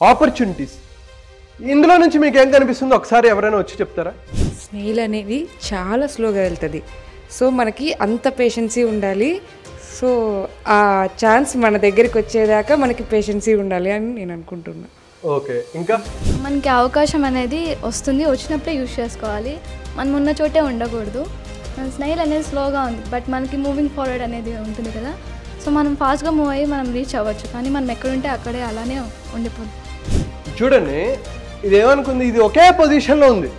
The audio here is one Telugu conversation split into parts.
ఆపర్చునిటీస్. ఇందులో నుంచి మీకు ఏం కనిపిస్తుందో ఒకసారి ఎవరైనా వచ్చి చెప్తారా? స్నేల్ అనేది చాలా స్లోగా వెళ్తుంది. సో మనకి అంత పేషెన్సీ ఉండాలి. సో ఆ ఛాన్స్ మన దగ్గరికి వచ్చేదాకా మనకి పేషెన్సీ ఉండాలి అని నేను అనుకుంటున్నా. ఓకే, ఇంకా మనకి అవకాశం అనేది వస్తుంది, వచ్చినప్పుడే యూజ్ చేసుకోవాలి. మనం ఉన్న చోటే ఉండకూడదు. స్నేల్ అనేది స్లోగా ఉంది, బట్ మనకి మూవింగ్ ఫార్వర్డ్ అనేది ఉంటుంది కదా. సో మనం ఫాస్ట్గా మూవ్ అయ్యి మనం రీచ్ అవ్వచ్చు, కానీ మనం ఎక్కడుంటే అక్కడే అలానే ఉండిపోతుంది. చూడండి, ఇది ఏమనుకుంది, ఇది ఒకే పొజిషన్లో ఉంది.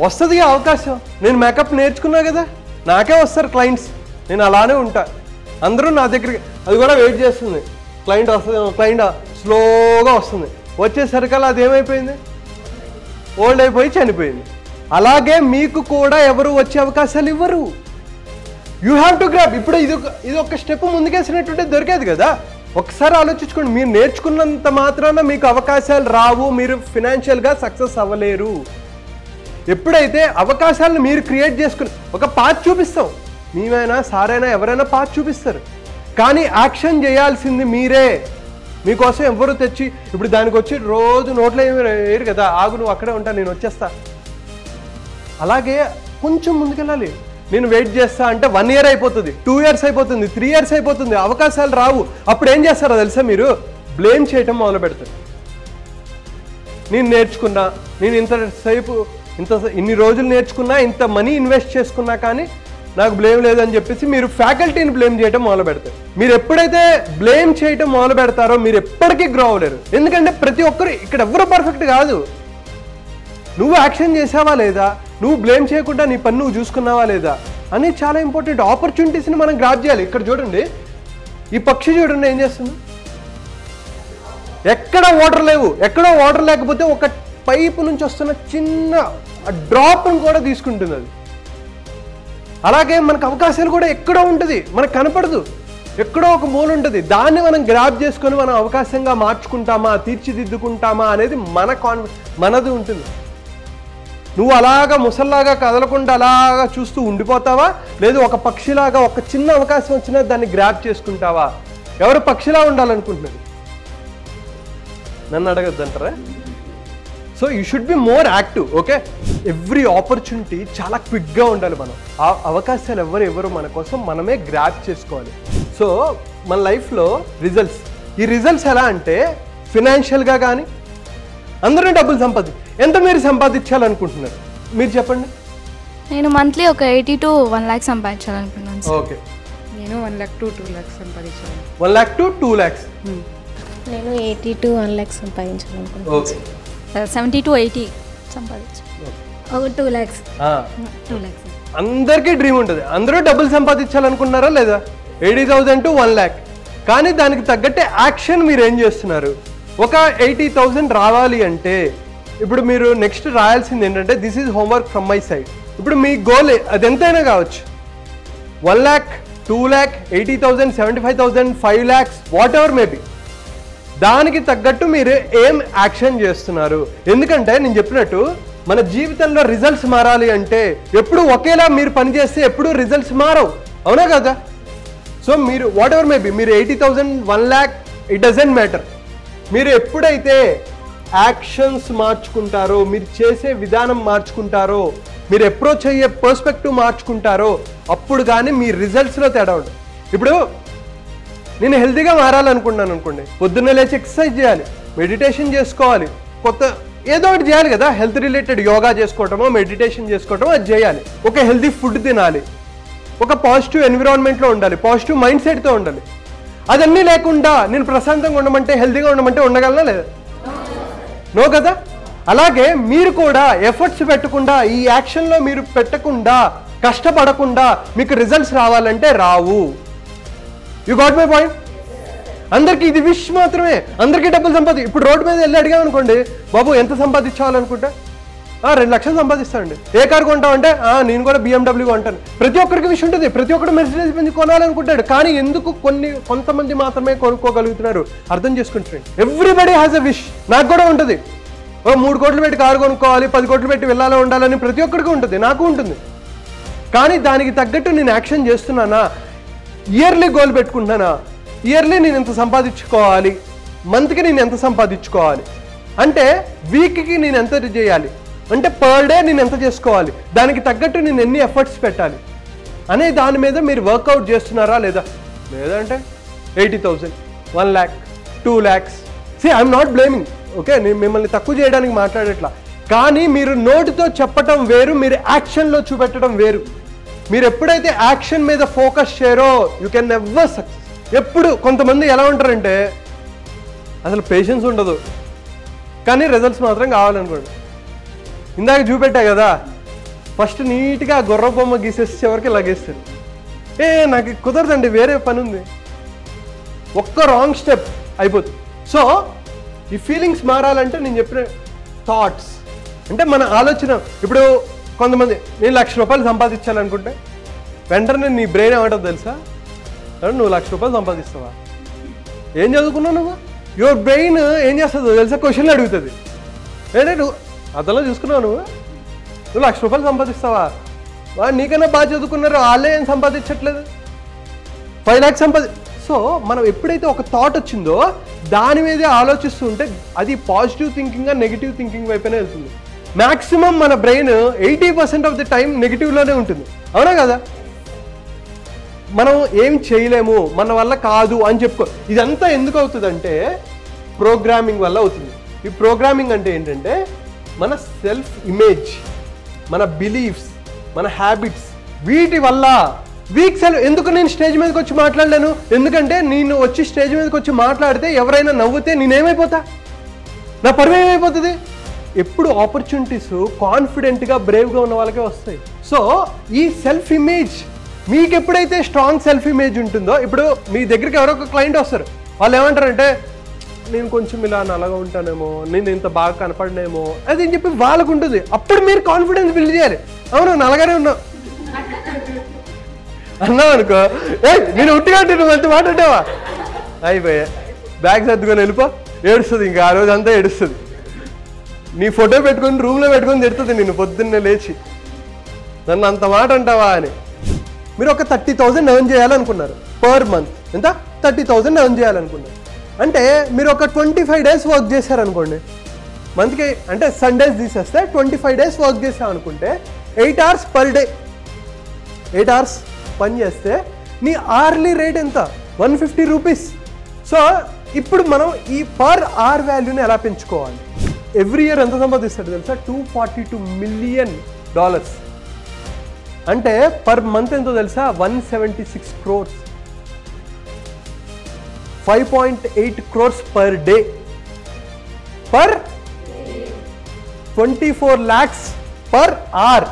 వస్తుంది అవకాశం. నేను మేకప్ నేర్చుకున్నా కదా, నాకే వస్తారు క్లయింట్స్, నేను అలానే ఉంటా. అందరూ నా దగ్గరికి, అది కూడా వెయిట్ చేస్తుంది. క్లయింట్ వస్తుంది, క్లయింట్ స్లోగా వస్తుంది. వచ్చేసరికల్లా అది ఏమైపోయింది, ఓల్డ్ అయిపోయి చనిపోయింది. అలాగే మీకు కూడా ఎవరు వచ్చే అవకాశాలు ఇవ్వరు. You have to grab. ఇప్పుడు ఇది ఒక స్టెప్ ముందుకేసినట్టుంటే దొరికేది కదా. ఒకసారి ఆలోచించుకోండి, మీరు నేర్చుకున్నంత మాత్రాన మీకు అవకాశాలు రావు, మీరు ఫినాన్షియల్గా సక్సెస్ అవ్వలేరు. ఎప్పుడైతే అవకాశాలను మీరు క్రియేట్ చేసుకుని ఒక పాత్ చూపిస్తాం, మేమైనా సారైనా ఎవరైనా పాత్ చూపిస్తారు, కానీ యాక్షన్ చేయాల్సింది మీరే. మీకోసం ఎవరు తెచ్చి ఇప్పుడు దానికి వచ్చి రోజు నోట్లో ఏమి వేయరు కదా, ఆగు నువ్వు అక్కడే ఉంటా నేను వచ్చేస్తా. అలాగే కొంచెం ముందుకెళ్ళాలి. నేను వెయిట్ చేస్తా అంటే 1 year అయిపోతుంది, 2 years అయిపోతుంది, 3 years అయిపోతుంది, అవకాశాలు రావు. అప్పుడు ఏం చేస్తారో తెలుసా, మీరు బ్లేమ్ చేయటం మొదలు పెడతారు. నేను నేర్చుకున్నా, నేను ఇన్ని రోజులు నేర్చుకున్నా, ఇంత మనీ ఇన్వెస్ట్ చేసుకున్నా, కానీ నాకు బ్లేమ్ లేదని చెప్పేసి మీరు ఫ్యాకల్టీని బ్లేమ్ చేయడం మొదలు పెడతారు. మీరు ఎప్పుడైతే బ్లేమ్ చేయడం మొదలు పెడతారో మీరు ఎప్పటికీ గ్రో అవ్వలేరు. ఎందుకంటే ప్రతి ఒక్కరు ఇక్కడ ఎవరు పర్ఫెక్ట్ కాదు. నువ్వు యాక్షన్ చేసావా లేదా, నువ్వు బ్లేమ్ చేయకుండా నీ పని నువ్వు చూసుకున్నావా లేదా అనేది చాలా ఇంపార్టెంట్. ఆపర్చునిటీస్ని మనం గ్రాప్ చేయాలి. ఇక్కడ చూడండి, ఈ పక్షి చూడండి ఏం చేస్తుంది, ఎక్కడ వాటర్ లేవు, ఎక్కడో వాటర్ లేకపోతే ఒక పైపు నుంచి వస్తున్న చిన్న డ్రాప్ను కూడా తీసుకుంటుంది అది. అలాగే మనకు అవకాశాలు కూడా ఎక్కడో ఉంటుంది, మనకు కనపడదు, ఎక్కడో ఒక మూల ఉంటుంది. దాన్ని మనం గ్రాప్ చేసుకొని మనం అవకాశంగా మార్చుకుంటామా, తీర్చిదిద్దుకుంటామా అనేది మనది ఉంటుంది. నువ్వు అలాగా ముసల్లాగా కదలకుండా అలాగా చూస్తూ ఉండిపోతావా, లేదు ఒక పక్షిలాగా ఒక చిన్న అవకాశం వచ్చినా దాన్ని గ్రాప్ చేసుకుంటావా? ఎవరు పక్షిలా ఉండాలనుకుంటున్నారు? నన్ను అడగద్దంటారా? So you should be more active. Okay, every opportunity చాలా క్విక్గా ఉండాలి. మనం ఆ అవకాశాలు ఎవరు మన కోసం మనమే గ్రాప్ చేసుకోవాలి. సో మన లైఫ్లో ఈ రిజల్ట్స్ ఎలా అంటే ఫినాన్షియల్గా కానీ అందరూ డబ్బులు ఎంత మీరు సంపాదించాలనుకుంటున్నారు మీరు చెప్పండి. నేను మంత్లీ ఒక 80 to 1 lakh సంపాదించాలనుకున్నాను. ఓకే, నేను 1 lakh to 2 lakhs సంపాదించాను. 1 lakh to 2 lakhs. నేను 80 to 1 lakh సంపాదించాలనుకుంటున్నాను. ఓకే, 70 to 80 సంపాదించాను. ఒక 2 lakhs. 2 lakhs. అందరికీ డ్రీమ్ ఉంటుంది. అందరూ డబ్బులు సంపాదించాలనుకుంటున్నారా లేదా? 80,000 to 1 lakh. కానీ దానికి తగ్గట్టే యాక్షన్ మీరు ఏం చేస్తున్నారు? ఒక 80,000 రావాలి అంటే ఇప్పుడు మీరు నెక్స్ట్ రాయాల్సింది ఏంటంటే, this is homework from my side. ఇప్పుడు మీ గోల్ అది ఎంతైనా కావచ్చు, 1 lakh, 2 lakh, 80,000, 75,000, 5 lakhs, what ever maybe. దానికి తగ్గట్టు మీరు ఏం యాక్షన్ చేస్తున్నారు? ఎందుకంటే నేను చెప్పినట్టు మన జీవితంలో రిజల్ట్స్ మారాలి అంటే ఎప్పుడు ఒకేలా మీరు పనిచేస్తే ఎప్పుడు రిజల్ట్స్ మారవు, అవునా కదా? సో మీరు వాట్ ఎవర్ మేబీ, మీరు 80,000, 1 lakh, ఇట్ డజంట్ మ్యాటర్. మీరు ఎప్పుడైతే యాక్షన్స్ మార్చుకుంటారో, మీరు చేసే విధానం మార్చుకుంటారో, మీరు అప్రోచ్ అయ్యే పర్స్పెక్టివ్ మార్చుకుంటారో అప్పుడు కానీ మీ రిజల్ట్స్లో తేడా ఉంటుంది. ఇప్పుడు నేను హెల్తీగా మారాలనుకున్నాను అనుకోండి, పొద్దున్నే లేచి ఎక్సర్సైజ్ చేయాలి, మెడిటేషన్ చేసుకోవాలి, ఏదో ఒకటి చేయాలి కదా. హెల్త్ రిలేటెడ్ యోగా చేసుకోవటమో మెడిటేషన్ చేసుకోవటమో అది చేయాలి. ఒక హెల్తీ ఫుడ్ తినాలి, ఒక పాజిటివ్ ఎన్విరాన్మెంట్లో ఉండాలి, పాజిటివ్ మైండ్ సెట్తో ఉండాలి. అదన్నీ లేకుండా నేను ప్రశాంతంగా ఉండమంటే, హెల్తీగా ఉండమంటే ఉండగలనా లేదా? నో కదా. అలాగే మీరు కూడా ఎఫర్ట్స్ పెట్టకుండా, ఈ యాక్షన్లో మీరు పెట్టకుండా, కష్టపడకుండా మీకు రిజల్ట్స్ రావాలంటే రావు. You got my point? అందరికీ ఇది విష్ మాత్రమే, అందరికీ డబ్బులు ఇప్పుడు రోడ్డు మీద వెళ్ళి అడిగామనుకోండి, బాబు ఎంత సంపాదించాలనుకుంటా, 2 లక్షలు సంపాదిస్తానండి. ఏ కారు కొంటావు అంటే నేను కూడా BMW కొంటాను. ప్రతి ఒక్కరికి విషయం ఉంటుంది, ప్రతి ఒక్కరు మెర్సిడీస్ బెంజ్ కొనాలనుకుంటాడు. కానీ ఎందుకు కొంతమంది మాత్రమే కొనుక్కోగలుగుతున్నారు అర్థం చేసుకుంటున్నాడు. Everybody has a wish. నాకు కూడా ఉంటుంది, 3 కోట్లు పెట్టి కారు కొనుక్కోవాలి, 10 కోట్లు పెట్టి వెళ్ళాలో ఉండాలని ప్రతి ఒక్కరికి ఉంటుంది, నాకు ఉంటుంది. కానీ దానికి తగ్గట్టు నేను యాక్షన్ చేస్తున్నానా? Yearly goal పెట్టుకుంటున్నానా? ఇయర్లీ నేను ఇంత సంపాదించుకోవాలి, మంత్కి నేను ఎంత సంపాదించుకోవాలి, అంటే వీక్కి నేను ఎంత చేయాలి, అంటే పర్ డే నేను ఎంత చేసుకోవాలి, దానికి తగ్గట్టు నేను ఎన్ని ఎఫర్ట్స్ పెట్టాలి అనే దాని మీద మీరు వర్కౌట్ చేస్తున్నారా లేదా? లేదంటే 80,000, 1 lakh, 2 lakhs. I'm not blaming, okay, నేను మిమ్మల్ని తక్కువ చేయడానికి మాట్లాడేట్లా. కానీ మీరు నోటితో చెప్పటం వేరు, మీరు యాక్షన్లో చూపెట్టడం వేరు. మీరు ఎప్పుడైతే యాక్షన్ మీద ఫోకస్ చేయరో యూ కెన్ నెవర్ సక్సెస్. ఎప్పుడు కొంతమంది ఎలా ఉంటారంటే అసలు పేషెన్స్ ఉండదు, కానీ రిజల్ట్స్ మాత్రం కావాలనుకోండి. ఇందాక చూపెట్టా కదా, ఫస్ట్ నీట్గా గుర్ర బొమ్మ గీసేసి చివరికి లగేస్తాడు. నాకు కుదరదండి, వేరే పని ఉంది, ఒక్క రాంగ్ స్టెప్ అయిపోతుంది. సో ఈ ఫీలింగ్స్ మారాలంటే నేను చెప్పిన థాట్స్ అంటే మన ఆలోచన. ఇప్పుడు కొంతమంది నేను 1,00,000 రూపాయలు సంపాదించాలనుకుంటే వెంటనే నీ బ్రెయిన్ ఏమంటుంది తెలుసా? నువ్వు 1,00,000 రూపాయలు సంపాదిస్తావా? ఏం చదువుకున్నావు నువ్వు? యువర్ బ్రెయిన్ ఏం చేస్తుందో తెలుసా? క్వశ్చన్లు అడుగుతుంది. ఏంటంటే నువ్వు అతలో చూసుకున్నావు, నువ్వు 1,00,000 రూపాయలు సంపాదిస్తావా? నీకన్నా బాగా చదువుకున్నారు, వాళ్ళే ఏం సంపాదించట్లేదు, 5 lakhs సో మనం ఎప్పుడైతే ఒక థాట్ వచ్చిందో దాని మీదే ఆలోచిస్తూ ఉంటే అది పాజిటివ్ థింకింగ్ నెగిటివ్ థింకింగ్ వైపునే వెళ్తుంది. మ్యాక్సిమం మన బ్రెయిన్ 80% ఆఫ్ ది టైం నెగిటివ్లోనే ఉంటుంది, అవునా కదా? మనం ఏం చేయలేము, మన వల్ల కాదు అని చెప్పుకో. ఇదంతా ఎందుకు అవుతుందంటే ప్రోగ్రామింగ్ వల్ల అవుతుంది. ఈ ప్రోగ్రామింగ్ అంటే ఏంటంటే మన సెల్ఫ్ ఇమేజ్, మన బిలీఫ్స్, మన హ్యాబిట్స్, వీటి వల్ల వీక్ సెల్ఫ్. ఎందుకు నేను స్టేజ్ మీదకి వచ్చి మాట్లాడలేను? ఎందుకంటే నేను వచ్చి స్టేజ్ మీదకి వచ్చి మాట్లాడితే ఎవరైనా నవ్వుతే నేనేమైపోతా, నా పరువు ఏమైపోతుంది? ఎప్పుడు ఆపర్చునిటీస్ కాన్ఫిడెంట్గా బ్రేవ్గా ఉన్న వాళ్ళకే వస్తాయి. సో ఈ సెల్ఫ్ ఇమేజ్ మీకు ఎప్పుడైతే స్ట్రాంగ్ సెల్ఫ్ ఇమేజ్ ఉంటుందో, ఇప్పుడు మీ దగ్గరికి ఎవరో ఒక క్లయింట్ వస్తారు, వాళ్ళు ఏమంటారంటే నేను కొంచెం ఇలా నల్లగా ఉంటానేమో, నేను ఇంత బాగా కనపడనేమో అది అని చెప్పి వాళ్ళకు ఉంటుంది. అప్పుడు మీరు కాన్ఫిడెన్స్ బిల్డ్ చేయాలి. అవును నల్లగానే ఉన్నావు అన్నావు అనుకో, నేను ఉట్టిగా నువ్వు అంత మాట్లాడావా, అయిపోయా, బ్యాగ్ సర్దుకొని వెళ్ళిపో. ఏడుస్తుంది, ఇంకా ఆ రోజు అంతా ఏడుస్తుంది. నీ ఫోటో పెట్టుకొని రూమ్లో పెట్టుకొని తిడుతుంది నేను పొద్దున్నే లేచి, నన్ను అంత మాట అంటావా అని. మీరు ఒక 30,000 ఎర్న్ చేయాలనుకున్నారు పర్ మంత్. ఎంత? 30,000 ఎర్న్ చేయాలనుకున్నారు అంటే మీరు ఒక 25 days వర్క్ చేశారనుకోండి మంత్కి, అంటే సండేస్ తీసేస్తే 25 days వర్క్ చేసామనుకుంటే 8 hours పర్ డే, 8 hours పని చేస్తే నీ అవర్లీ రేట్ ఎంత? 150 రూపీస్. సో ఇప్పుడు మనం ఈ పర్ అవర్ వాల్యూని ఎలా పెంచుకోవాలి? ఎవ్రీ ఇయర్ ఎంత సంపాదిస్తాడు తెలుసా? $242 million. అంటే పర్ మంత్ ఎంతో తెలుసా? 176 crores, 5.8 crores per day, per 24 lakhs per hour.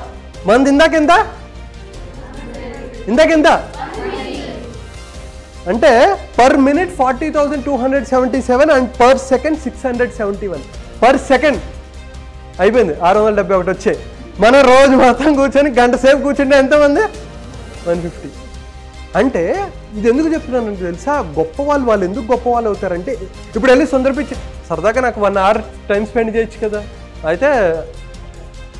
Month ఇందాకెంత? అంటే per minute 40,277 and per second 671 per second. అయిపోయింది, 671 వచ్చాయి. మనం రోజు మొత్తం కూర్చొని గంట సేపు కూర్చుంటే ఎంతమంది? 150. అంటే ఇది ఎందుకు చెప్తున్నాను తెలుసా? గొప్ప వాళ్ళు ఎందుకు గొప్ప వాళ్ళు అవుతారంటే, ఇప్పుడు వెళ్ళి సందర్భించి సరదాగా నాకు 1 hour టైం స్పెండ్ చేయొచ్చు కదా, అయితే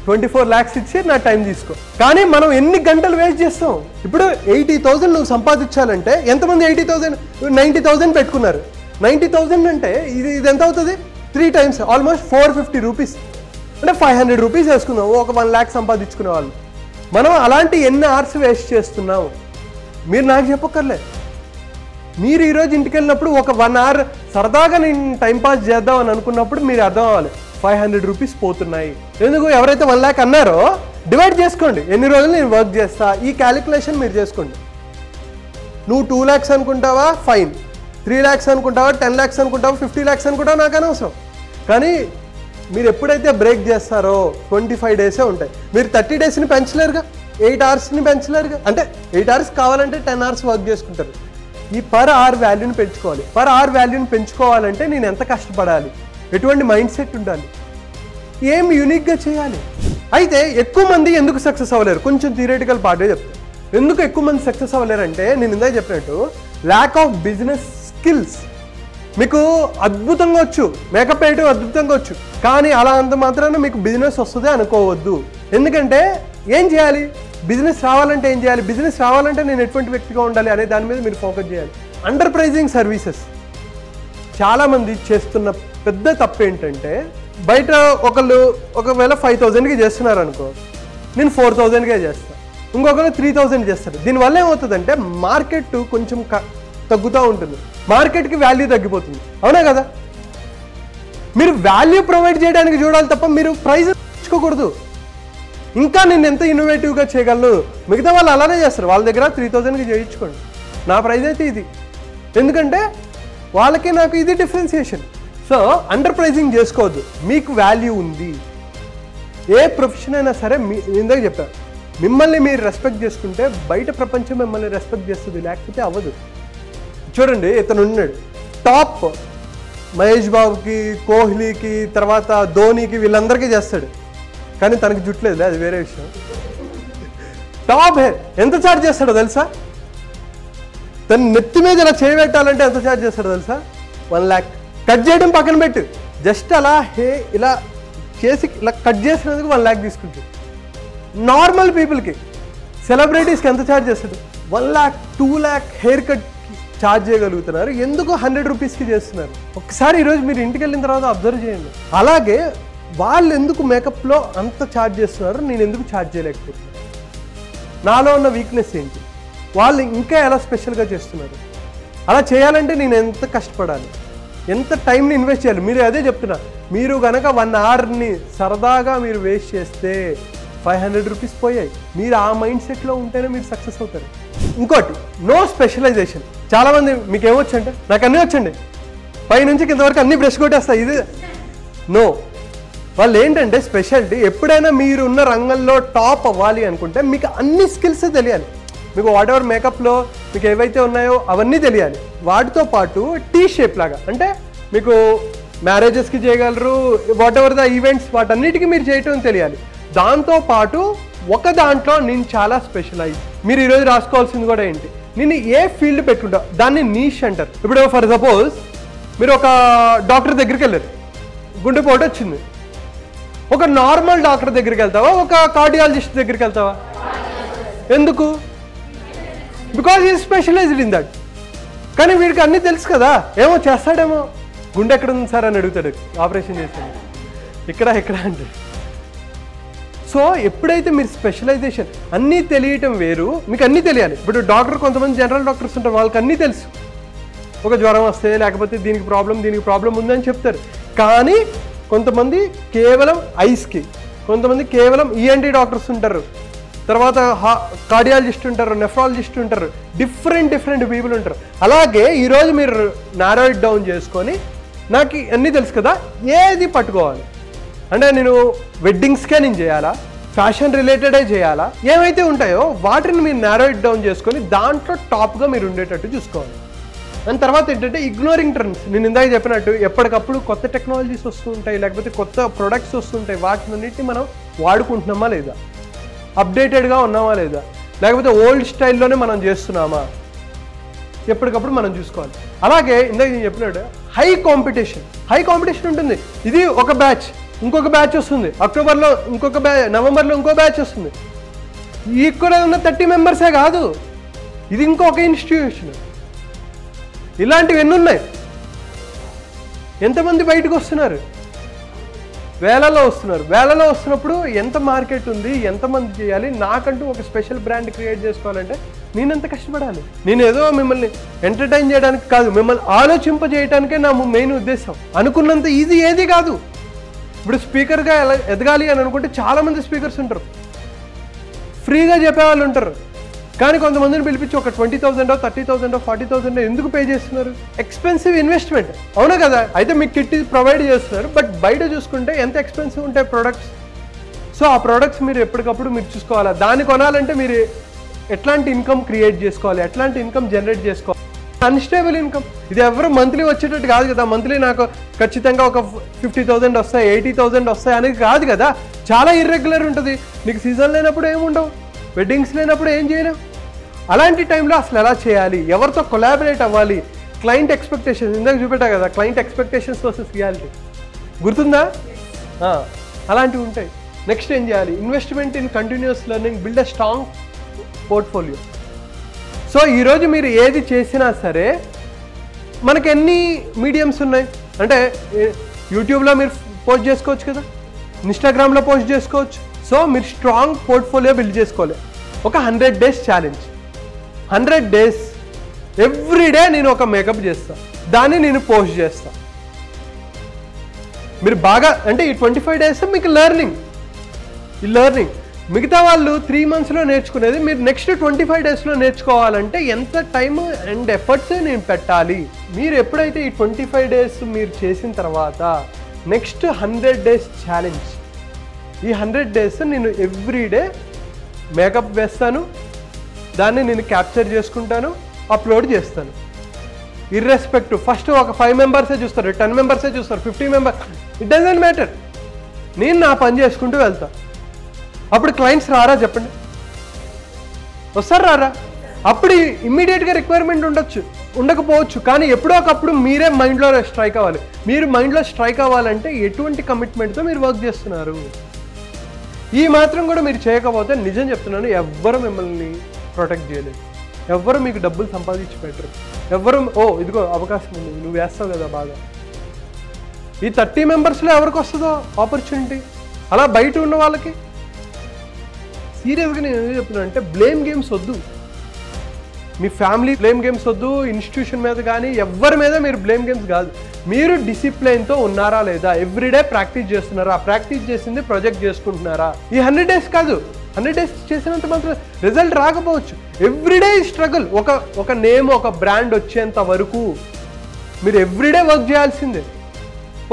24 lakhs ఇచ్చి నా టైం తీసుకో. కానీ మనం ఎన్ని గంటలు వేస్ట్ చేస్తాం? ఇప్పుడు 80,000 నువ్వు సంపాదించాలంటే ఎంతమంది 80,000 90,000 పెట్టుకున్నారు. 90,000 అంటే ఇది ఎంత అవుతుంది? 3 times, ఆల్మోస్ట్ 450 రూపీస్, అంటే 500 రూపీస్ వేసుకున్నావు ఒక 1 lakh సంపాదించుకునే వాళ్ళు. మనం అలాంటి ఎన్ని అవర్స్ వేస్ట్ చేస్తున్నాము మీరు నాకు చెప్పక్కర్లే. మీరు ఈరోజు ఇంటికి వెళ్ళినప్పుడు ఒక 1 hour సరదాగా నేను టైంపాస్ చేద్దాం అని అనుకున్నప్పుడు మీరు అర్థం అవ్వాలి 500 రూపీస్ పోతున్నాయి. ఎందుకు? ఎవరైతే 1 lakh అన్నారో డివైడ్ చేసుకోండి, ఎన్ని రోజులు నేను వర్క్ చేస్తా, ఈ క్యాలిక్యులేషన్ మీరు చేసుకోండి. నువ్వు 2 lakhs అనుకుంటావా? ఫైన్. 3 lakhs అనుకుంటావా? 10 lakhs అనుకుంటావా? 50 lakhs అనుకుంటావా? నాకు అనవసరం. కానీ మీరు ఎప్పుడైతే బ్రేక్ చేస్తారో 25 days ఉంటాయి. మీరు 30 daysని పెంచలేరుగా, 8 hoursని పెంచలేరుగా. అంటే 8 hours కావాలంటే 10 hours వర్క్ చేసుకుంటారు. ఈ పర్ అవర్ వాల్యూని పెంచుకోవాలి. పర్ అవర్ వాల్యూని పెంచుకోవాలంటే నేను ఎంత కష్టపడాలి, ఎటువంటి మైండ్ సెట్ ఉండాలి, ఏం యూనిక్గా చేయాలి. అయితే ఎక్కువ మంది ఎందుకు సక్సెస్ అవ్వలేరు? కొంచెం థియరిటికల్ పార్టే చెప్తాను. ఎందుకు ఎక్కువ మంది సక్సెస్ అవ్వలేరు అంటే, నేను ఇందాక చెప్పినట్టు ల్యాక్ ఆఫ్ బిజినెస్ స్కిల్స్. మీకు అద్భుతంగా వచ్చు, మేకప్ వేయడం అద్భుతంగా వచ్చు, కానీ అలా అంత మాత్రాన మీకు బిజినెస్ వస్తుంది అనుకోవద్దు. ఎందుకంటే ఏం చేయాలి? బిజినెస్ రావాలంటే ఏం చేయాలి? బిజినెస్ రావాలంటే నేను ఎటువంటి వ్యక్తిగా ఉండాలి అనే దాని మీద మీరు ఫోకస్ చేయాలి. అండర్ ప్రైజింగ్ సర్వీసెస్ చాలామంది చేస్తున్న పెద్ద తప్పు ఏంటంటే బయట ఒకవేళ 5,000కి చేస్తున్నారు అనుకో, నేను 4,000కే చేస్తాను, ఇంకొకరు 3,000 చేస్తారు. దీనివల్ల ఏమవుతుందంటే మార్కెట్ కొంచెం తగ్గుతూ ఉంటుంది, మార్కెట్కి వాల్యూ తగ్గిపోతుంది. అవునా కదా? మీరు వాల్యూ ప్రొవైడ్ చేయడానికి చూడాలి తప్ప మీరు ప్రైస్ తెచ్చుకోకూడదు. ఇంకా నేను ఎంత ఇన్నోవేటివ్గా చేయగలను, మిగతా వాళ్ళు అలానే చేస్తారు. వాళ్ళ దగ్గర 3,000కి చేయించుకోండి, నా ప్రైస్ అయితే ఇది, ఎందుకంటే వాళ్ళకి నాకు ఇది డిఫరెన్సియేషన్. సో అండర్ ప్రైజింగ్ చేసుకోవద్దు. మీకు వాల్యూ ఉంది. ఏ ప్రొఫెషన్ అయినా సరే ఇందాక చెప్పాను, మిమ్మల్ని మీరు రెస్పెక్ట్ చేసుకుంటే బయట ప్రపంచం మిమ్మల్ని రెస్పెక్ట్ చేస్తుంది, లేకపోతే అవ్వదు. చూడండి, ఇతను ఉన్నాడు టాప్, మహేష్ బాబుకి, కోహ్లీకి, తర్వాత ధోనికి, వీళ్ళందరికీ చేస్తాడు, కానీ తనకి జుట్లేదు, అది వేరే విషయం. టాప్ హెయిర్ ఎంత ఛార్జ్ చేస్తాడో తెలుసా? తను నెత్తి మీద ఇలా చేయబెట్టాలంటే ఎంత ఛార్జ్ చేస్తాడో తెలుసా? 1 lakh. కట్ చేయడం పక్కన పెట్టు, జస్ట్ అలా ఇలా చేసి ఇలా కట్ చేసినందుకు 1 lakh తీసుకుంటాడు. నార్మల్ పీపుల్కి, సెలబ్రిటీస్కి ఎంత ఛార్జ్ చేస్తాడు? 1 lakh, 2 lakh hair cut charge చేయగలుగుతున్నారు. ఎందుకు 100 రూపీస్కి చేస్తున్నారు? ఒకసారి ఈరోజు మీరు ఇంటికి వెళ్ళిన తర్వాత అబ్జర్వ్ చేయండి. అలాగే వాళ్ళు ఎందుకు మేకప్లో అంత ఛార్జ్ చేస్తున్నారు, నేను ఎందుకు ఛార్జ్ చేయలేకపోతున్నాను? నాలో ఉన్న వీక్నెస్ ఏంటి? వాళ్ళు ఇంకా ఎలా స్పెషల్గా చేస్తున్నారు? అలా చేయాలంటే నేను ఎంత కష్టపడాలి, ఎంత టైంని ఇన్వెస్ట్ చేయాలి? మీరు అదే చెప్తున్నా, మీరు కనుక 1 అవర్ని సరదాగా మీరు వేస్ట్ చేస్తే 500 రూపీస్ పోయాయి. మీరు ఆ మైండ్ సెట్లో ఉంటేనే మీరు సక్సెస్ అవుతారు. ఇంకోటి, నో స్పెషలైజేషన్. చాలామంది మీకు ఏమొచ్చు అంటే, నాకు అన్నీ వచ్చండి, పైనుంచి కిందవరకు అన్ని బ్రష్ కొట్టేస్తాయి, ఇది నో. వాళ్ళు ఏంటంటే స్పెషాలిటీ, ఎప్పుడైనా మీరు ఉన్న రంగంలో టాప్ అవ్వాలి అనుకుంటే మీకు అన్ని స్కిల్స్ తెలియాలి. మీకు వాట్ ఎవర్ మేకప్లో మీకు ఏవైతే ఉన్నాయో అవన్నీ తెలియాలి. వాటితో పాటు టీ షేప్ లాగా, అంటే మీకు మ్యారేజెస్కి చేయగలరు, వాట్ ఎవర్ ద ఈవెంట్స్, వాటన్నిటికీ మీరు చేయటం తెలియాలి. దాంతోపాటు ఒక దాంట్లో నేను చాలా స్పెషలైజ్. మీరు ఈరోజు రాసుకోవాల్సింది కూడా ఏంటి, నేను ఏ ఫీల్డ్ పెట్టుకుంటా దాన్ని నీష్ అంటారు. ఇప్పుడు ఫర్ సపోజ్ మీరు ఒక డాక్టర్ దగ్గరికి వెళ్ళారు, గుండెపోటు వచ్చింది. ఒక నార్మల్ డాక్టర్ దగ్గరికి వెళ్తావా, ఒక కార్డియాలజిస్ట్ దగ్గరికి వెళ్తావా? ఎందుకు? బికాజ్ ఈ స్పెషలైజ్డ్ ఇన్ దట్. కానీ వీడికి అన్నీ తెలుసు కదా, ఏమో చేస్తాడేమో. గుండె ఎక్కడ ఉంది సార్ అని అడుగుతాడు, ఆపరేషన్ చేస్తాడు, ఇక్కడ అంటే. సో ఎప్పుడైతే మీరు స్పెషలైజేషన్, అన్నీ తెలియటం వేరు, మీకు అన్నీ తెలియాలి. ఇప్పుడు డాక్టర్, కొంతమంది జనరల్ డాక్టర్స్ ఉంటారు, వాళ్ళకి అన్నీ తెలుసు. ఒక జ్వరం వస్తే, లేకపోతే దీనికి ప్రాబ్లం ఉందని చెప్తారు. కానీ కొంతమంది కేవలం ఐస్కి, కొంతమంది కేవలం ఈఎన్టీ డాక్టర్స్ ఉంటారు, తర్వాత కార్డియాలజిస్ట్ ఉంటారు, నెఫ్రాలజిస్ట్ ఉంటారు, డిఫరెంట్ పీపుల్ ఉంటారు. అలాగే ఈరోజు మీరు నారో ఇట్ డౌన్ చేసుకొని, నాకు అన్నీ తెలుసు కదా, ఏది పట్టుకోవాలి అంటే, నేను వెడ్డింగ్స్కే నేను చేయాలా, ఫ్యాషన్ రిలేటెడే చేయాలా, ఏమైతే ఉంటాయో వాటిని మీరు నారో ఇట్ డౌన్ చేసుకొని దాంట్లో టాప్గా మీరు ఉండేటట్టు చూసుకోవాలి. దాని తర్వాత ఏంటంటే ఇగ్నోరింగ్ ట్రెండ్స్. నేను ఇందాక చెప్పినట్టు ఎప్పటికప్పుడు కొత్త టెక్నాలజీస్ వస్తూ ఉంటాయి, లేకపోతే కొత్త ప్రొడక్ట్స్ వస్తుంటాయి. వాటినన్నిటిని మనం వాడుకుంటున్నామా లేదా, అప్డేటెడ్గా ఉన్నామా లేదా, లేకపోతే ఓల్డ్ స్టైల్లోనే మనం చేస్తున్నామా, ఎప్పటికప్పుడు మనం చూసుకోవాలి. అలాగే ఇందాక నేను చెప్పినట్టు హై కాంపిటీషన్ ఉంటుంది. ఇది ఒక బ్యాచ్, ఇంకొక బ్యాచ్ వస్తుంది, అక్టోబర్లో ఇంకొక బ్యాచ్, నవంబర్లో ఇంకో బ్యాచ్ వస్తుంది. ఇక్కడ ఉన్న 30 మెంబర్సే కాదు, ఇది ఇంకొక ఇన్స్టిట్యూషన్. ఇలాంటివి ఎన్ని ఉన్నాయి? ఎంతమంది బయటకు వస్తున్నారు? వేలలో వస్తున్నప్పుడు ఎంత మార్కెట్ ఉంది, ఎంతమంది చేయాలి? నాకంటూ ఒక స్పెషల్ బ్రాండ్ క్రియేట్ చేసుకోవాలంటే నేను ఎంత కష్టపడాలి? నేను ఏదో మిమ్మల్ని ఎంటర్టైన్ చేయడానికి కాదు, మిమ్మల్ని ఆలోచింపజేయడానికే నా మెయిన్ ఉద్దేశం. అనుకున్నంత ఈజీ ఏది కాదు. ఇప్పుడు స్పీకర్గా ఎదగాలి అని అనుకుంటే చాలామంది స్పీకర్స్ ఉంటారు, ఫ్రీగా చెప్పేవాళ్ళు ఉంటారు. కానీ కొంతమందిని పిలిపించి ఒక 20,000, 30,000, 40,000 ఎందుకు పే చేస్తున్నారు? ఎక్స్పెన్సివ్ ఇన్వెస్ట్మెంట్, అవునా కదా? అయితే మీకు కిట్ ప్రొవైడ్ చేస్తున్నారు, బట్ బయట చూసుకుంటే ఎంత ఎక్స్పెన్సివ్ ఉంటాయి ప్రొడక్ట్స్. సో ఆ ప్రొడక్ట్స్ మీరు ఎప్పటికప్పుడు మీరు చూసుకోవాలి. దాన్ని కొనాలంటే మీరు ఎట్లాంటి ఇన్కమ్ క్రియేట్ చేసుకోవాలి, ఎట్లాంటి ఇన్కమ్ జనరేట్ చేసుకోవాలి. అన్స్టేబుల్ ఇన్కమ్, ఇది ఎవరు మంత్లీ వచ్చేటట్టు కాదు కదా. మంత్లీ నాకు ఖచ్చితంగా ఒక 50,000 వస్తాయి, 80,000 వస్తాయి అనేది కాదు కదా. చాలా ఇర్రెగ్యులర్ ఉంటుంది. నీకు సీజన్ లేనప్పుడు ఏముండవు, వెడ్డింగ్స్ లేనప్పుడు ఏం చేయలేవు. అలాంటి టైంలో అసలు ఎలా చేయాలి, ఎవరితో కొలాబరేట్ అవ్వాలి, క్లయింట్ ఎక్స్పెక్టేషన్స్ ఇందాక చూపెట్టా కదా, క్లయింట్ ఎక్స్పెక్టేషన్స్ వర్సెస్ రియాలిటీ, గుర్తుందా? అలాంటివి ఉంటాయి. నెక్స్ట్ ఏం చేయాలి? Investment in continuous learning, build a strong portfolio. So ఈరోజు మీరు ఏది చేసినా సరే మనకి ఎన్ని మీడియమ్స్ ఉన్నాయి అంటే యూట్యూబ్లో మీరు పోస్ట్ చేసుకోవచ్చు కదా, ఇన్స్టాగ్రామ్లో పోస్ట్ చేసుకోవచ్చు. సో మీరు స్ట్రాంగ్ పోర్ట్ఫోలియో బిల్డ్ చేసుకోవాలి. ఒక 100 days ఛాలెంజ్, 100 days ఎవ్రీడే నేను ఒక మేకప్ చేస్తాను, దాన్ని నేను పోస్ట్ చేస్తాను. మీరు బాగా అంటే ఈ 25 days మీకు లెర్నింగ్. మిగతా వాళ్ళు 3 monthsలో నేర్చుకునేది మీరు నెక్స్ట్ 25 daysలో నేర్చుకోవాలంటే ఎంత టైం అండ్ ఎఫర్ట్స్ నేను పెట్టాలి. మీరు ఎప్పుడైతే ఈ 25 days మీరు చేసిన తర్వాత నెక్స్ట్ 100 days ఛాలెంజ్, ఈ 100 days నేను ఎవ్రీడే మేకప్ వేస్తాను, దాన్ని నేను క్యాప్చర్ చేసుకుంటాను, అప్లోడ్ చేస్తాను. ఇర్రెస్పెక్టివ్ ఫస్ట్ ఒక 5 members చూస్తారు, 10 members చూస్తారు, 50 members, ఇట్ డజంట్ మ్యాటర్. నేను నా పని చేసుకుంటూ వెళ్తాను. అప్పుడు క్లయింట్స్ రారా చెప్పండి, వస్తారు రారా? అప్పుడు ఇమ్మీడియట్గా రిక్వైర్మెంట్ ఉండకపోవచ్చు, కానీ ఎప్పుడో ఒకప్పుడు మీరే మైండ్లో స్ట్రైక్ అవ్వాలి. మీరు మైండ్లో స్ట్రైక్ అవ్వాలంటే ఎటువంటి కమిట్మెంట్తో మీరు వర్క్ చేస్తున్నారు. ఈ మాత్రం కూడా మీరు చేయకపోతే నిజం చెప్తున్నాను, ఎవ్వరు మిమ్మల్ని ప్రొటెక్ట్ చేయలేదు, ఎవ్వరు మీకు డబ్బులు సంపాదించి పెట్టరు, ఎవ్వరు ఇదిగో అవకాశం ఉంది నువ్వు వేస్తావు కదా బాగా. ఈ 30 membersలో ఎవరికి వస్తుందో ఆపర్చునిటీ, అలా బయట ఉన్న వాళ్ళకి. సీరియస్గా నేను ఏం చెప్తున్నాను అంటే బ్లేమ్ గేమ్స్ వద్దు, మీ ఫ్యామిలీ బ్లేమ్ గేమ్స్ వద్దు, ఇన్స్టిట్యూషన్ మీద కానీ ఎవరి మీద మీరు బ్లేమ్ గేమ్స్ కాదు. మీరు డిసిప్లైన్తో ఉన్నారా లేదా, ఎవ్రీడే ప్రాక్టీస్ చేస్తున్నారా, ప్రాక్టీస్ చేసింది ప్రొజెక్ట్ చేసుకుంటున్నారా. ఈ 100 days కాదు, 100 days చేసినంత మాత్రం రిజల్ట్ రాకపోవచ్చు. Everyday struggle. ఒక నేమ్ ఒక బ్రాండ్ వచ్చేంత వరకు మీరు ఎవ్రీడే వర్క్ చేయాల్సిందే.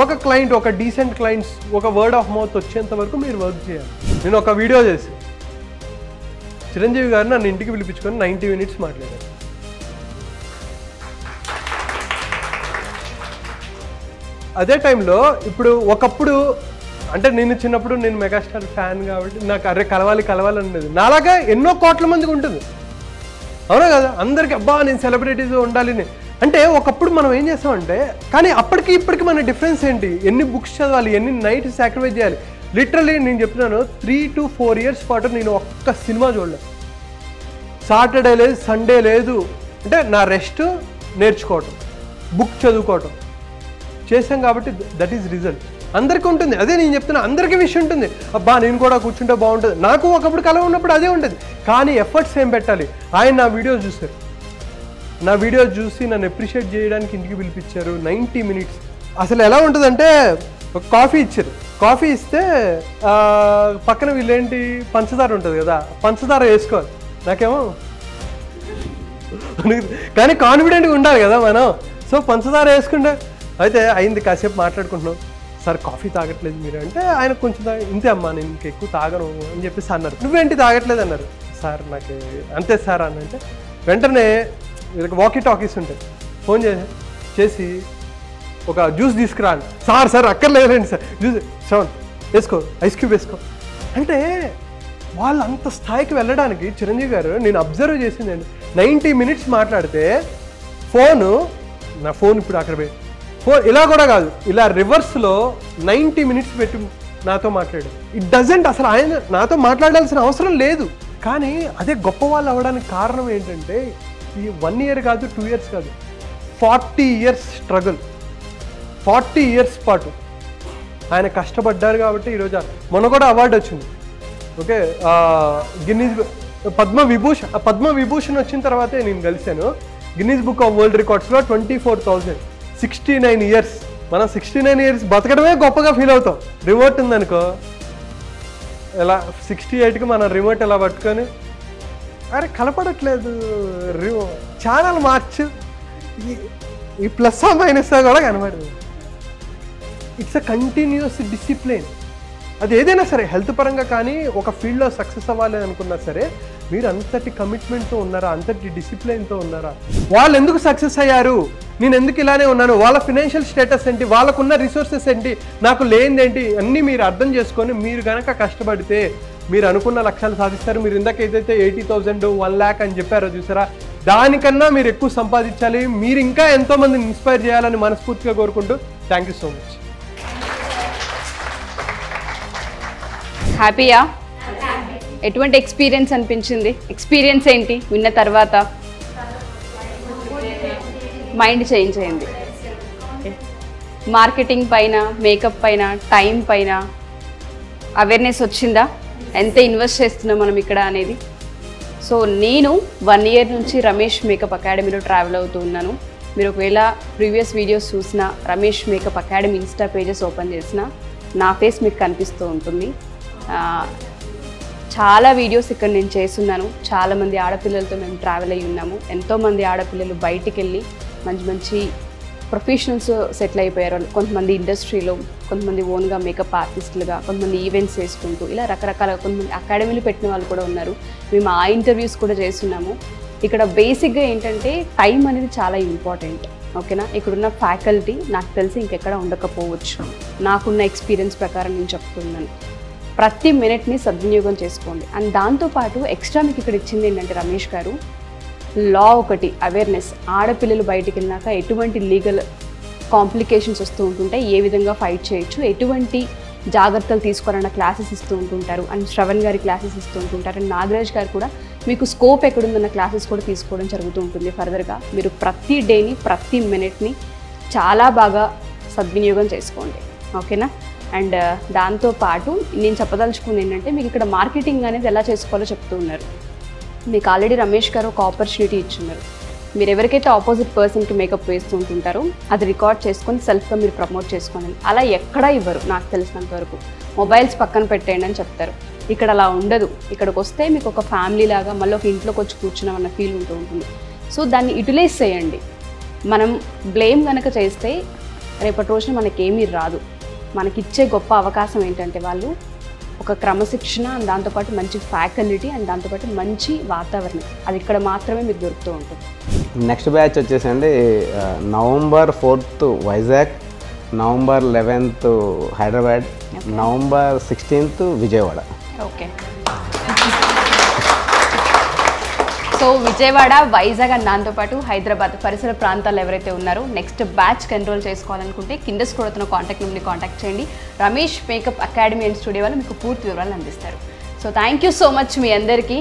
ఒక క్లయింట్, ఒక డీసెంట్ క్లయింట్స్, ఒక వర్డ్ ఆఫ్ మౌత్ వచ్చేంత వరకు మీరు వర్క్ చేయాలి. నేను ఒక వీడియో చేసి చిరంజీవి గారు నన్ను ఇంటికి పిలిపించుకొని 90 minutes మాట్లాడారు. అదే టైంలో ఇప్పుడు ఒకప్పుడు అంటే నేను చిన్నప్పుడు నేను మెగాస్టార్ ఫ్యాన్ కాబట్టి నాకు అరే కలవాలి అనేది నాలాగా ఎన్నో కోట్ల మందికి ఉంటుంది, అవునా కదా? అందరికీ అబ్బా నేను సెలబ్రిటీస్ ఉండాలి అంటే ఒకప్పుడు మనం ఏం చేస్తామంటే, కానీ అప్పటికి ఇప్పటికి మన డిఫరెన్స్ ఏంటి? ఎన్ని బుక్స్ చదవాలి, ఎన్ని నైట్ సాక్రిఫైస్ చేయాలి. లిటరలీ నేను చెప్తున్నాను 3 to 4 years పాటు నేను ఒక్క సినిమా చూడలేదు, సాటర్డే లేదు, సండే లేదు. అంటే నా రెస్ట్ నేర్చుకోవటం, బుక్ చదువుకోవటం చేసాం కాబట్టి దట్ ఈజ్ రిజల్ట్. అందరికీ ఉంటుంది, అదే నేను చెప్తున్నా, అందరికీ విషయం ఉంటుంది. అబ్బా నేను కూడా కూర్చుంటే బాగుంటుంది, నాకు ఒకప్పుడు కల ఉన్నప్పుడు అదే ఉంటుంది. కానీ ఎఫర్ట్స్ ఏం పెట్టాలి? ఆయన నా వీడియోస్ చూస్తారు, నా వీడియోస్ చూసి నన్ను అప్రిషియేట్ చేయడానికి ఇంటికి పిలిపించారు. 90 minutes. అసలు ఎలా ఉంటుందంటే ఒక కాఫీ ఇచ్చారు, కాఫీ ఇస్తే పక్కన వీళ్ళేంటి పంచదార ఉంటుంది కదా, పంచదార వేసుకోవాలి. నాకేమో కానీ కాన్ఫిడెంట్గా ఉండాలి కదా మనం. సో పంచదార వేసుకుంటే అయితే అయింది, కాసేపు మాట్లాడుకుంటున్నాం. సార్ కాఫీ తాగట్లేదు మీరు అంటే, ఆయన కొంచెం ఇంతే అమ్మా నేను ఇంకా ఎక్కువ తాగను అని చెప్పేసి అన్నారు. నువ్వేంటి తాగట్లేదు అన్నారు. సార్ నాకు అంతే సార్ అని అంటే వెంటనే వీళ్ళకి వాకీ టాకీస్ ఉంటాయి, ఫోన్ చేసి ఒక జ్యూస్ తీసుకురా అని. సార్ అక్కర్లేదండి సార్, జ్యూస్ సెవెన్ వేసుకో, ఐస్ క్యూబ్ వేసుకో అంటే. వాళ్ళు అంత స్థాయికి వెళ్ళడానికి చిరంజీవి గారు నేను అబ్జర్వ్ చేసిందండి. 90 minutes మాట్లాడితే నా ఫోన్ ఇప్పుడు అక్కడ పెట్టి ఇలా కూడా కాదు, ఇలా రివర్స్లో 90 minutes పెట్టి నాతో మాట్లాడాడు. ఇట్ డజంట్, అసలు ఆయన నాతో మాట్లాడాల్సిన అవసరం లేదు. కానీ అదే గొప్ప వాళ్ళు అవ్వడానికి కారణం ఏంటంటే ఈ 1 year కాదు, 2 years కాదు, 40 years స్ట్రగుల్, 40 years పాటు ఆయన కష్టపడ్డారు కాబట్టి ఈరోజు మొన్న కూడా అవార్డు వచ్చింది. ఓకే, గిన్నీస్ పద్మవిభూషణ్ వచ్చిన తర్వాతే నేను కలిశాను. గిన్నీస్ బుక్ ఆఫ్ వరల్డ్ రికార్డ్స్లో 24,000, 69 years. మనం 69 years బతకడమే గొప్పగా ఫీల్ అవుతాం. రిమోట్ ఉందనుకో, ఎలా 68కి మనం రిమోట్ ఎలా పట్టుకొని అరే కనపడట్లేదు, ఛానల్ మార్చు, ఈ ప్లస్ మైనస్ కూడా కనపడదు. It's a continuous discipline. అది ఏదైనా సరే, హెల్త్ పరంగా కానీ ఒక ఫీల్డ్లో సక్సెస్ అవ్వాలి అనుకున్నా సరే మీరు అంతటి కమిట్మెంట్తో ఉన్నారా, అంతటి డిసిప్లిన్తో ఉన్నారా? వాళ్ళు ఎందుకు సక్సెస్ అయ్యారు, నేను ఎందుకు ఇలానే ఉన్నాను, వాళ్ళ ఫినాన్షియల్ స్టేటస్ ఏంటి, వాళ్ళకున్న రిసోర్సెస్ ఏంటి, నాకు లేనిదేంటి, అన్నీ మీరు అర్థం చేసుకొని మీరు కనుక కష్టపడితే మీరు అనుకున్న లక్ష్యాలు సాధిస్తారు. మీరు ఇందాక ఏదైతే 80,000, 1 lakh అని చెప్పారో చూసారా, దానికన్నా మీరు ఎక్కువ సంపాదించాలి. మీరు ఇంకా ఎంతోమందిని ఇన్స్పైర్ చేయాలని మనస్ఫూర్తిగా కోరుకుంటూ థ్యాంక్ యూ సో మచ్. హ్యాపీయా? ఎటువంటి ఎక్స్పీరియన్స్ అనిపించింది? ఎక్స్పీరియన్స్ ఏంటి విన్న తర్వాత? మైండ్ చేంజ్ అయింది. మార్కెటింగ్ పైన, మేకప్ పైన, టైం పైన అవేర్నెస్ వచ్చిందా, ఎంత ఇన్వెస్ట్ చేస్తున్నాం మనం ఇక్కడ అనేది. సో నేను 1 year నుంచి రమేష్ మేకప్ అకాడమీలో ట్రావెల్ అవుతూ ఉన్నాను. మీరు ఒకవేళ ప్రీవియస్ వీడియోస్ చూసిన, Ramesh makeup academy Insta pages open చేసిన నా ఫేస్ మీకు కనిపిస్తూ ఉంటుంది. చాలా వీడియోస్ ఇక్కడ నేను చేస్తున్నాను. చాలామంది ఆడపిల్లలతో మేము ట్రావెల్ అయ్యి ఉన్నాము. ఎంతోమంది ఆడపిల్లలు బయటికి వెళ్ళి మంచి మంచి ప్రొఫెషనల్స్ సెటిల్ అయిపోయారు. కొంతమంది ఇండస్ట్రీలో, కొంతమంది ఓన్గా మేకప్ ఆర్టిస్టులుగా, కొంతమంది ఈవెంట్స్ చేసుకుంటూ, ఇలా రకరకాల కొంతమంది అకాడమీలు పెట్టిన వాళ్ళు కూడా ఉన్నారు. మేము ఆ ఇంటర్వ్యూస్ కూడా చేస్తున్నాము. ఇక్కడ బేసిక్గా ఏంటంటే టైం అనేది చాలా ఇంపార్టెంట్. ఓకేనా, ఇక్కడున్న ఫ్యాకల్టీ నాకు తెలిసి ఇంకెక్కడ ఉండకపోవచ్చు. నాకున్న ఎక్స్పీరియన్స్ ప్రకారం నేను చెప్తున్నాను. ప్రతి మినిట్ని సద్వినియోగం చేసుకోండి. అండ్ దాంతోపాటు ఎక్స్ట్రా మీకు ఇక్కడ ఇచ్చింది ఏంటంటే రమేష్ గారు, లా ఒకటి అవేర్నెస్. ఆడపిల్లలు బయటికి వెళ్ళినాక ఎటువంటి లీగల్ కాంప్లికేషన్స్ వస్తూ ఉంటుంటాయి, ఏ విధంగా ఫైట్ చేయొచ్చు, ఎటువంటి జాగ్రత్తలు తీసుకోవాలన్న క్లాసెస్ ఇస్తూ ఉంటుంటారు. అండ్ శ్రవణ్ గారి క్లాసెస్ ఇస్తూ ఉంటుంటారు. అండ్ నాగరాజ్ గారు కూడా మీకు స్కోప్ ఎక్కడుందన్న క్లాసెస్ కూడా తీసుకోవడం జరుగుతూ ఉంటుంది. ఫర్దర్గా మీరు ప్రతి డేని, ప్రతి మినిట్ని చాలా బాగా సద్వినియోగం చేసుకోండి. ఓకేనా. అండ్ దాంతోపాటు నేను చెప్పదలుచుకుంది ఏంటంటే, మీకు ఇక్కడ మార్కెటింగ్ అనేది ఎలా చేసుకోవాలో చెప్తూ ఉన్నారు. మీకు ఆల్రెడీ రమేష్ గారు ఒక ఆపర్చునిటీ ఇచ్చున్నారు. మీరు ఎవరికైతే ఆపోజిట్ పర్సన్కి మేకప్ వేస్తూ ఉంటుంటారో అది రికార్డ్ చేసుకొని సెల్ఫ్గా మీరు ప్రమోట్ చేసుకోండి. అలా ఎక్కడా ఇవ్వరు నాకు తెలిసినంత వరకు. మొబైల్స్ పక్కన పెట్టేయండి అని చెప్తారు. ఇక్కడ అలా ఉండదు. ఇక్కడికి వస్తే మీకు ఒక ఫ్యామిలీ లాగా మళ్ళీ ఒక ఇంట్లోకి వచ్చి కూర్చున్నామన్న ఫీల్ ఉంటూ ఉంటుంది. సో దాన్ని యూటిలైజ్ చేయండి. మనం బ్లేమ్ కనుక చేస్తే రేపటి రోజున మనకేమీ రాదు. మనకిచ్చే గొప్ప అవకాశం ఏంటంటే వాళ్ళు ఒక క్రమశిక్షణ, అండ్ దాంతోపాటు మంచి ఫ్యాకల్టీ, అండ్ దాంతోపాటు మంచి వాతావరణం, అది ఇక్కడ మాత్రమే మీకు దొరుకుతూ ఉంటుంది. నెక్స్ట్ బ్యాచ్ వచ్చేసండి November 4th Vizag, November 11th Hyderabad, November 16th Vijayawada. Okay. So Vijayawada, Vizag and దాంతోపాటు హైదరాబాద్ పరిసర ప్రాంతాలు ఎవరైతే ఉన్నారో నెక్స్ట్ బ్యాచ్కి ఎన్రోల్ చేసుకోవాలనుకుంటే కింద స్క్రోల్ అవుతున్న కాంటాక్ట్ నెంబర్ని కాంటాక్ట్ చేయండి. Ramesh makeup academy and studio వాళ్ళు మీకు పూర్తి వివరాలు అందిస్తారు. So thank you so much మీ అందరికీ.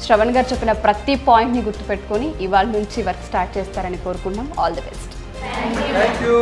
శ్రవణ్ గారు చెప్పిన ప్రతి పాయింట్ని గుర్తుపెట్టుకొని ఇవాళ నుంచి వర్క్ స్టార్ట్ చేస్తారని కోరుకుంటున్నాం. All the best. Thank you.